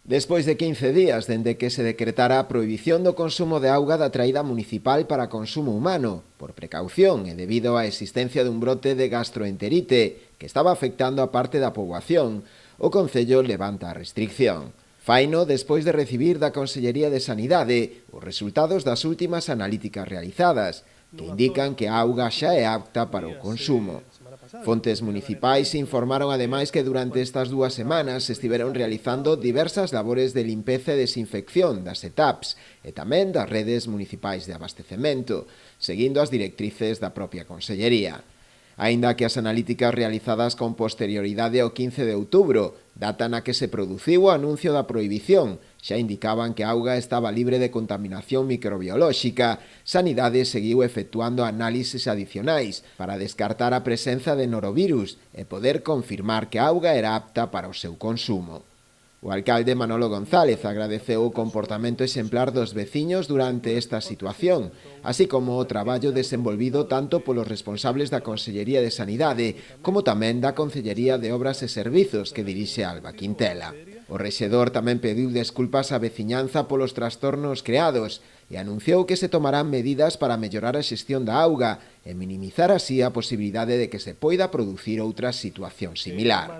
Despois de 15 días dende que se decretara a prohibición do consumo de auga da traída municipal para consumo humano, por precaución e debido á existencia dun brote de gastroenterite que estaba afectando a parte da poboación, o Concello levanta a restricción. Faino despois de recibir da Consellería de Sanidade os resultados das últimas analíticas realizadas, que indican que a auga xa é apta para o consumo. Fontes municipais informaron ademais que durante estas 2 semanas se estiveron realizando diversas labores de limpeza e desinfección das ETAPs e tamén das redes municipais de abastecemento, seguindo as directrices da propia Consellería. Aínda que as analíticas realizadas con posterioridade ao 15 de outubro, data na que se produciu o anuncio da prohibición, xa indicaban que a auga estaba libre de contaminación microbiolóxica, Sanidade seguiu efectuando análises adicionais para descartar a presenza de norovirus e poder confirmar que a auga era apta para o seu consumo. O alcalde Manolo González agradeceu o comportamento exemplar dos veciños durante esta situación, así como o traballo desenvolvido tanto polos responsables da Consellería de Sanidade como tamén da Concellería de Obras e Servizos que dirixe Alba Quintela. O rexedor tamén pediu desculpas á veciñanza polos trastornos creados e anunciou que se tomarán medidas para mellorar a xestión da auga e minimizar así a posibilidade de que se poida producir outra situación similar.